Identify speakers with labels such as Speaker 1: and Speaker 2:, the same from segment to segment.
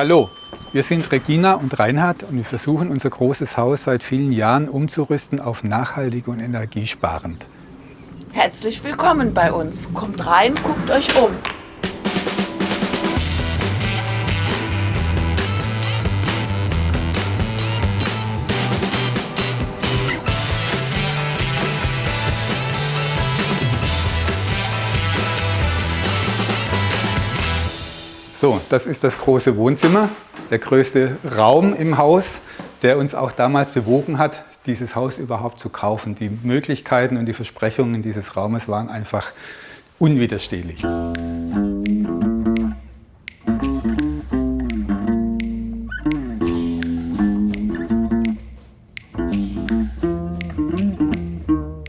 Speaker 1: Hallo, wir sind Regina und Reinhard und wir versuchen unser großes Haus seit vielen Jahren umzurüsten auf nachhaltig und energiesparend.
Speaker 2: Herzlich willkommen bei uns. Kommt rein, guckt euch um.
Speaker 1: So, das ist das große Wohnzimmer, der größte Raum im Haus, der uns auch damals bewogen hat, dieses Haus überhaupt zu kaufen. Die Möglichkeiten und die Versprechungen dieses Raumes waren einfach unwiderstehlich.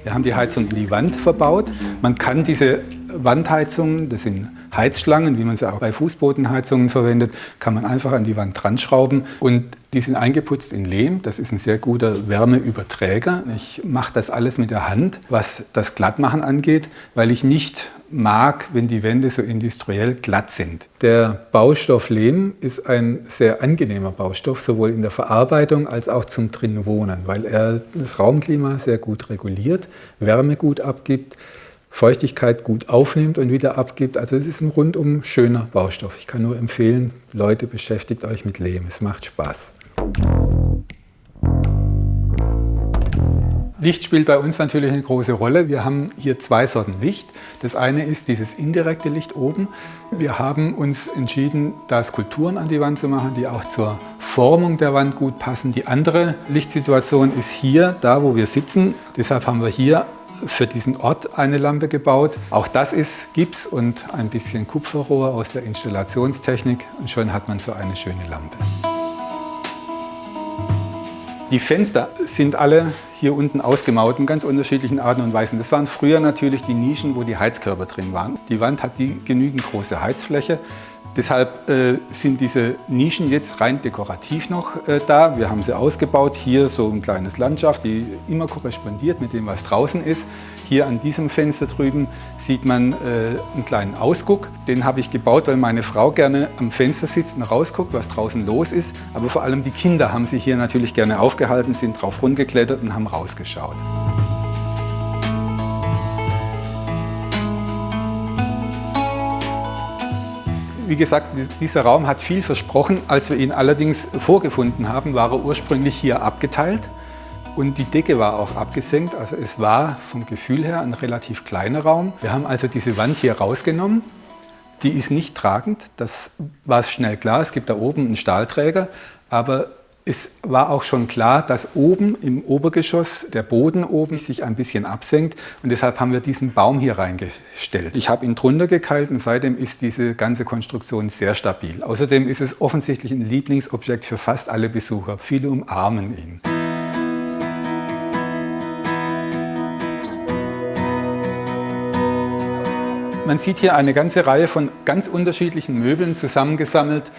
Speaker 1: Wir haben die Heizung in die Wand verbaut. Man kann diese Wandheizungen, das sind Heizschlangen, wie man sie auch bei Fußbodenheizungen verwendet, kann man einfach an die Wand dran schrauben und die sind eingeputzt in Lehm. Das ist ein sehr guter Wärmeüberträger. Ich mache das alles mit der Hand, was das Glattmachen angeht, weil ich nicht mag, wenn die Wände so industriell glatt sind. Der Baustoff Lehm ist ein sehr angenehmer Baustoff, sowohl in der Verarbeitung als auch zum Drinwohnen, weil er das Raumklima sehr gut reguliert, Wärme gut abgibt, Feuchtigkeit gut aufnimmt und wieder abgibt. Also es ist ein rundum schöner Baustoff. Ich kann nur empfehlen, Leute, beschäftigt euch mit Lehm. Es macht Spaß. Licht spielt bei uns natürlich eine große Rolle. Wir haben hier zwei Sorten Licht. Das eine ist dieses indirekte Licht oben. Wir haben uns entschieden, da Skulpturen an die Wand zu machen, die auch zur Formung der Wand gut passen. Die andere Lichtsituation ist hier, da wo wir sitzen. Deshalb haben wir hier für diesen Ort eine Lampe gebaut. Auch das ist Gips und ein bisschen Kupferrohr aus der Installationstechnik und schon hat man so eine schöne Lampe. Die Fenster sind alle hier unten ausgemauert in ganz unterschiedlichen Arten und Weisen. Das waren früher natürlich die Nischen, wo die Heizkörper drin waren. Die Wand hat die genügend große Heizfläche. Deshalb sind diese Nischen jetzt rein dekorativ noch da. Wir haben sie ausgebaut. Hier so ein kleines Landschaft, die immer korrespondiert mit dem, was draußen ist. Hier an diesem Fenster drüben sieht man einen kleinen Ausguck. Den habe ich gebaut, weil meine Frau gerne am Fenster sitzt und rausguckt, was draußen los ist. Aber vor allem die Kinder haben sich hier natürlich gerne aufgehalten, sind drauf rumgeklettert und haben rausgeschaut. Wie gesagt, dieser Raum hat viel versprochen. Als wir ihn allerdings vorgefunden haben, war er ursprünglich hier abgeteilt und die Decke war auch abgesenkt. Also es war vom Gefühl her ein relativ kleiner Raum. Wir haben also diese Wand hier rausgenommen. Die ist nicht tragend, das war schnell klar. Es gibt da oben einen Stahlträger, aber es war auch schon klar, dass oben im Obergeschoss der Boden oben sich ein bisschen absenkt und deshalb haben wir diesen Baum hier reingestellt. Ich habe ihn drunter gekeilt und seitdem ist diese ganze Konstruktion sehr stabil. Außerdem ist es offensichtlich ein Lieblingsobjekt für fast alle Besucher. Viele umarmen ihn. Man sieht hier eine ganze Reihe von ganz unterschiedlichen Möbeln zusammengesammelt.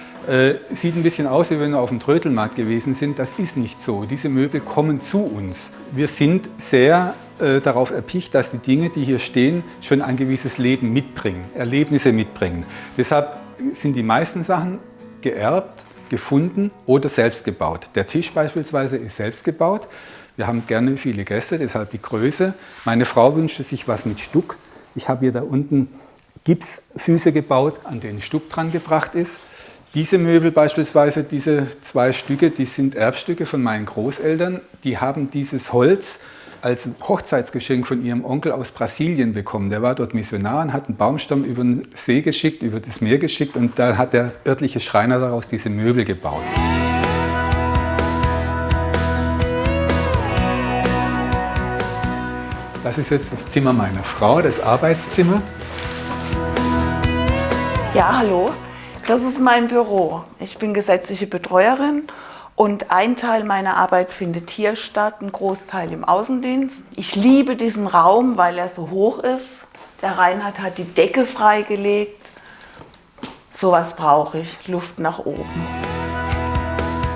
Speaker 1: Sieht ein bisschen aus, wie wenn wir auf dem Trödelmarkt gewesen sind. Das ist nicht so. Diese Möbel kommen zu uns. Wir sind sehr darauf erpicht, dass die Dinge, die hier stehen, schon ein gewisses Leben mitbringen, Erlebnisse mitbringen. Deshalb sind die meisten Sachen geerbt, gefunden oder selbst gebaut. Der Tisch beispielsweise ist selbst gebaut. Wir haben gerne viele Gäste, deshalb die Größe. Meine Frau wünschte sich was mit Stuck. Ich habe hier da unten Gipsfüße gebaut, an denen Stuck dran gebracht ist. Diese Möbel beispielsweise, diese zwei Stücke, die sind Erbstücke von meinen Großeltern. Die haben dieses Holz als Hochzeitsgeschenk von ihrem Onkel aus Brasilien bekommen. Der war dort Missionar und hat einen Baumstamm über den See geschickt, über das Meer geschickt und da hat der örtliche Schreiner daraus diese Möbel gebaut. Das ist jetzt das Zimmer meiner Frau, das Arbeitszimmer.
Speaker 2: Ja, hallo. Das ist mein Büro. Ich bin gesetzliche Betreuerin und ein Teil meiner Arbeit findet hier statt, ein Großteil im Außendienst. Ich liebe diesen Raum, weil er so hoch ist. Der Reinhard hat die Decke freigelegt. Sowas brauche ich, Luft nach oben.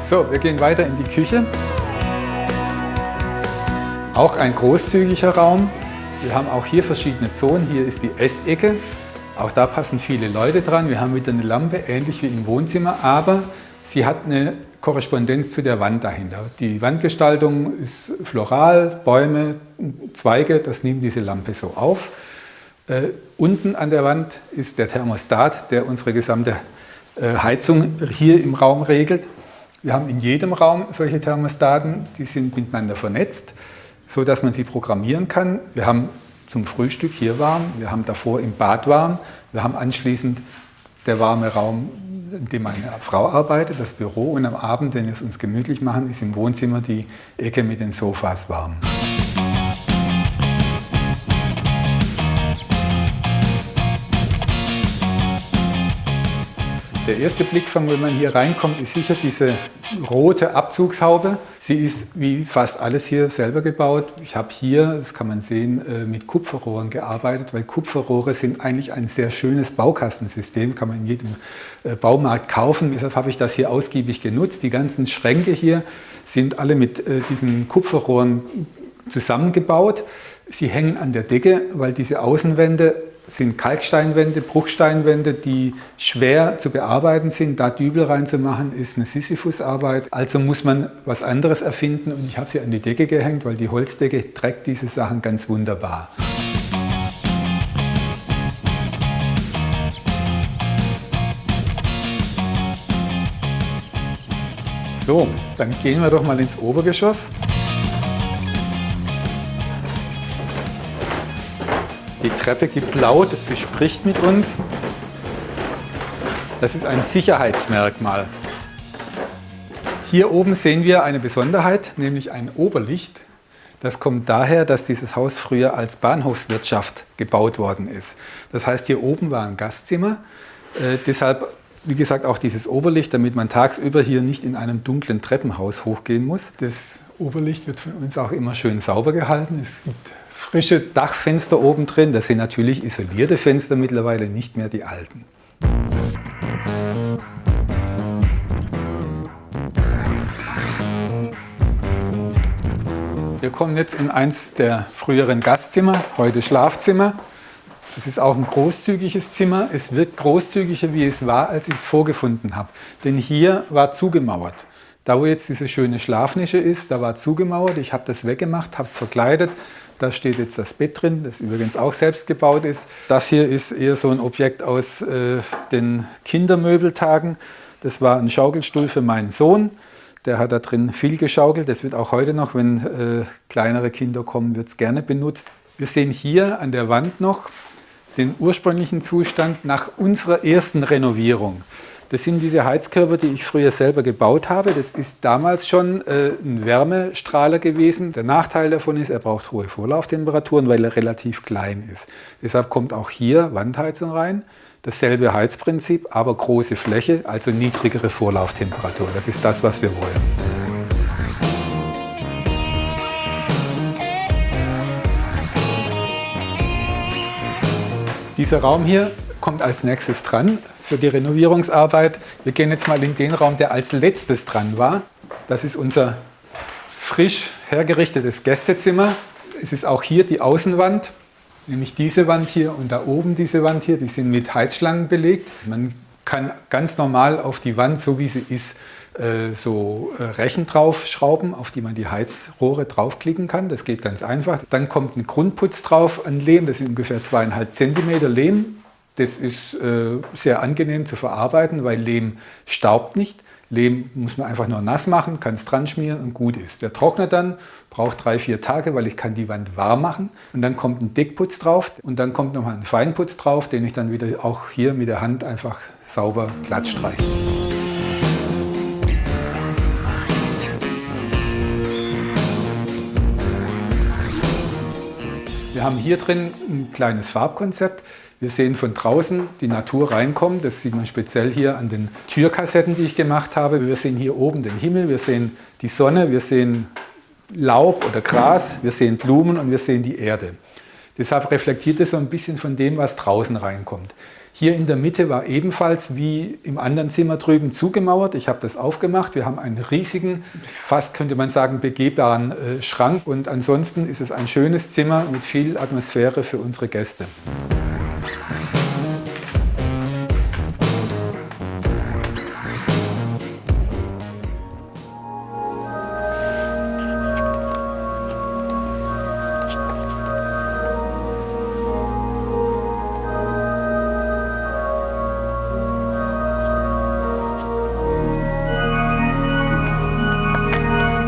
Speaker 1: So, wir gehen weiter in die Küche. Auch ein großzügiger Raum. Wir haben auch hier verschiedene Zonen. Hier ist die Essecke. Auch da passen viele Leute dran. Wir haben wieder eine Lampe, ähnlich wie im Wohnzimmer, aber Sie hat eine Korrespondenz zu der Wand dahinter. Die Wandgestaltung ist floral, Bäume, Zweige, das nimmt diese Lampe so auf. Unten an der Wand ist der Thermostat, der unsere gesamte Heizung hier im Raum regelt. Wir haben in jedem Raum solche Thermostaten, die sind miteinander vernetzt, so dass man sie programmieren kann. Wir haben zum Frühstück hier warm, wir haben davor im Bad warm, wir haben anschließend der warme Raum, in dem meine Frau arbeitet, das Büro, und am Abend, wenn wir es uns gemütlich machen, ist im Wohnzimmer die Ecke mit den Sofas warm. Der erste Blickfang, wenn man hier reinkommt, ist sicher diese rote Abzugshaube. Sie ist wie fast alles hier selber gebaut. Ich habe hier, das kann man sehen, mit Kupferrohren gearbeitet, weil Kupferrohre sind eigentlich ein sehr schönes Baukastensystem, kann man in jedem Baumarkt kaufen. Deshalb habe ich das hier ausgiebig genutzt. Die ganzen Schränke hier sind alle mit diesen Kupferrohren zusammengebaut. Sie hängen an der Decke, weil diese Außenwände sind Kalksteinwände, Bruchsteinwände, die schwer zu bearbeiten sind. Da Dübel reinzumachen, ist eine Sisyphusarbeit. Also muss man was anderes erfinden, und ich habe sie an die Decke gehängt, weil die Holzdecke trägt diese Sachen ganz wunderbar. So, dann gehen wir doch mal ins Obergeschoss. Die Treppe gibt laut, sie spricht mit uns. Das ist ein Sicherheitsmerkmal. Hier oben sehen wir eine Besonderheit, nämlich ein Oberlicht. Das kommt daher, dass dieses Haus früher als Bahnhofswirtschaft gebaut worden ist. Das heißt, hier oben war ein Gastzimmer. Deshalb, wie gesagt, auch dieses Oberlicht, damit man tagsüber hier nicht in einem dunklen Treppenhaus hochgehen muss. Das Oberlicht wird von uns auch immer schön sauber gehalten. Es gibt frische Dachfenster oben drin. Das sind natürlich isolierte Fenster mittlerweile, nicht mehr die alten. Wir kommen jetzt in eins der früheren Gastzimmer, heute Schlafzimmer. Es ist auch ein großzügiges Zimmer. Es wirkt großzügiger, wie es war, als ich es vorgefunden habe. Denn hier war zugemauert. Da, wo jetzt diese schöne Schlafnische ist, da war zugemauert. Ich habe das weggemacht, habe es verkleidet. Da steht jetzt das Bett drin, das übrigens auch selbst gebaut ist. Das hier ist eher so ein Objekt aus den Kindermöbeltagen. Das war ein Schaukelstuhl für meinen Sohn. Der hat da drin viel geschaukelt. Das wird auch heute noch, wenn kleinere Kinder kommen, wird es gerne benutzt. Wir sehen hier an der Wand noch den ursprünglichen Zustand nach unserer ersten Renovierung. Das sind diese Heizkörper, die ich früher selber gebaut habe. Das ist damals schon ein Wärmestrahler gewesen. Der Nachteil davon ist, er braucht hohe Vorlauftemperaturen, weil er relativ klein ist. Deshalb kommt auch hier Wandheizung rein. Dasselbe Heizprinzip, aber große Fläche, also niedrigere Vorlauftemperatur. Das ist das, was wir wollen. Dieser Raum hier kommt als nächstes dran für die Renovierungsarbeit. Wir gehen jetzt mal in den Raum, der als letztes dran war. Das ist unser frisch hergerichtetes Gästezimmer. Es ist auch hier die Außenwand, nämlich diese Wand hier und da oben diese Wand hier. Die sind mit Heizschlangen belegt. Man kann ganz normal auf die Wand, so wie sie ist, so Rechen draufschrauben, auf die man die Heizrohre draufklicken kann. Das geht ganz einfach. Dann kommt ein Grundputz drauf an Lehm. Das sind ungefähr 2,5 cm Lehm. Das ist sehr angenehm zu verarbeiten, weil Lehm staubt nicht. Lehm muss man einfach nur nass machen, kann es dran schmieren und gut ist. Der trocknet dann, braucht 3-4 Tage, weil ich kann die Wand warm machen. Und dann kommt ein Deckputz drauf und dann kommt nochmal ein Feinputz drauf, den ich dann wieder auch hier mit der Hand einfach sauber glatt streiche. Wir haben hier drin ein kleines Farbkonzept. Wir sehen von draußen die Natur reinkommen. Das sieht man speziell hier an den Türkassetten, die ich gemacht habe. Wir sehen hier oben den Himmel, wir sehen die Sonne, wir sehen Laub oder Gras, wir sehen Blumen und wir sehen die Erde. Deshalb reflektiert es so ein bisschen von dem, was draußen reinkommt. Hier in der Mitte war ebenfalls wie im anderen Zimmer drüben zugemauert. Ich habe das aufgemacht. Wir haben einen riesigen, fast könnte man sagen, begehbaren Schrank. Und ansonsten ist es ein schönes Zimmer mit viel Atmosphäre für unsere Gäste.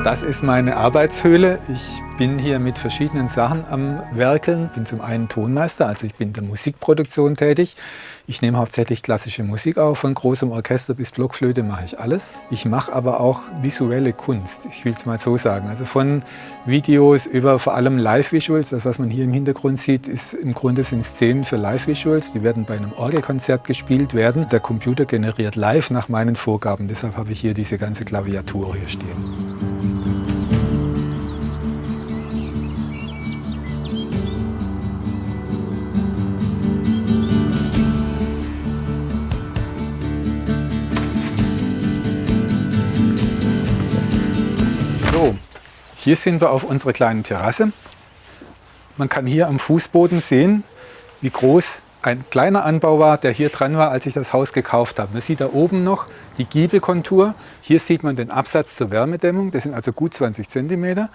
Speaker 1: Das ist meine Arbeitshöhle. Ich bin hier mit verschiedenen Sachen am Werkeln. Ich bin zum einen Tonmeister, also ich bin in der Musikproduktion tätig. Ich nehme hauptsächlich klassische Musik auf, von großem Orchester bis Blockflöte mache ich alles. Ich mache aber auch visuelle Kunst, ich will es mal so sagen. Also von Videos über vor allem Live-Visuals, das was man hier im Hintergrund sieht, ist im Grunde sind Szenen für Live-Visuals. Die werden bei einem Orgelkonzert gespielt werden. Der Computer generiert live nach meinen Vorgaben, deshalb habe ich hier diese ganze Klaviatur hier stehen. So, hier sind wir auf unserer kleinen Terrasse. Man kann hier am Fußboden sehen, wie groß ein kleiner Anbau war, der hier dran war, als ich das Haus gekauft habe. Man sieht da oben noch die Giebelkontur. Hier sieht man den Absatz zur Wärmedämmung. Das sind also gut 20 cm.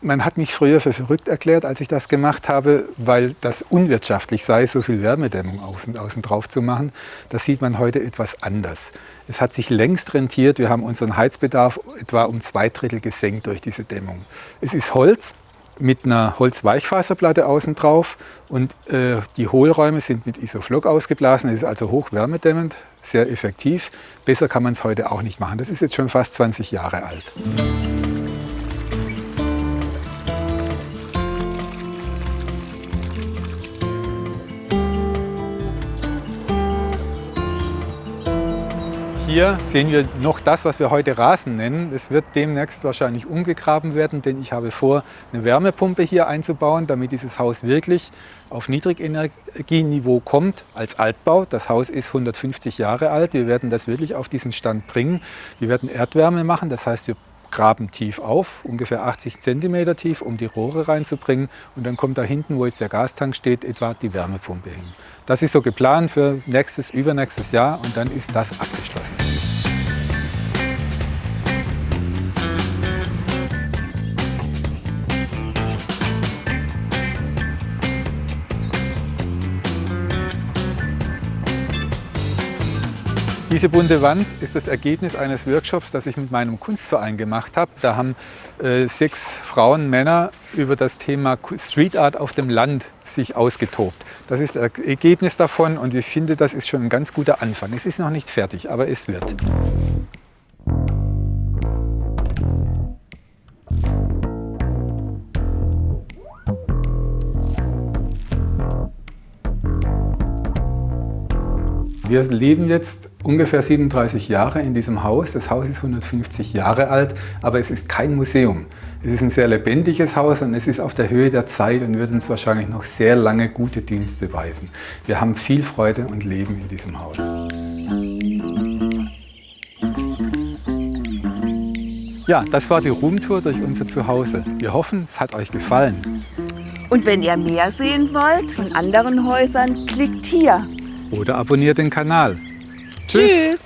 Speaker 1: Man hat mich früher für verrückt erklärt, als ich das gemacht habe, weil das unwirtschaftlich sei, so viel Wärmedämmung außen drauf zu machen. Das sieht man heute etwas anders. Es hat sich längst rentiert. Wir haben unseren Heizbedarf etwa um 2/3 gesenkt durch diese Dämmung. Es ist Holz mit einer Holzweichfaserplatte außen drauf und die Hohlräume sind mit Isoflok ausgeblasen. Es ist also hochwärmedämmend, sehr effektiv. Besser kann man es heute auch nicht machen. Das ist jetzt schon fast 20 Jahre alt. Hier sehen wir noch das, was wir heute Rasen nennen. Es wird demnächst wahrscheinlich umgegraben werden, denn ich habe vor, eine Wärmepumpe hier einzubauen, damit dieses Haus wirklich auf Niedrigenergieniveau kommt als Altbau. Das Haus ist 150 Jahre alt. Wir werden das wirklich auf diesen Stand bringen. Wir werden Erdwärme machen, das heißt, wir graben tief auf, ungefähr 80 cm tief, um die Rohre reinzubringen. Und dann kommt da hinten, wo jetzt der Gastank steht, etwa die Wärmepumpe hin. Das ist so geplant für übernächstes Jahr und dann ist das abgeschlossen. Diese bunte Wand ist das Ergebnis eines Workshops, das ich mit meinem Kunstverein gemacht habe. Da haben 6 Frauen, Männer über das Thema Street Art auf dem Land sich ausgetobt. Das ist das Ergebnis davon und ich finde, das ist schon ein ganz guter Anfang. Es ist noch nicht fertig, aber es wird. Wir leben jetzt ungefähr 37 Jahre in diesem Haus. Das Haus ist 150 Jahre alt, aber es ist kein Museum. Es ist ein sehr lebendiges Haus und es ist auf der Höhe der Zeit und wird uns wahrscheinlich noch sehr lange gute Dienste weisen. Wir haben viel Freude und Leben in diesem Haus. Ja, das war die Roomtour durch unser Zuhause. Wir hoffen, es hat euch gefallen.
Speaker 2: Und wenn ihr mehr sehen wollt von anderen Häusern, klickt hier.
Speaker 1: Oder abonniert den Kanal.
Speaker 2: Tschüss!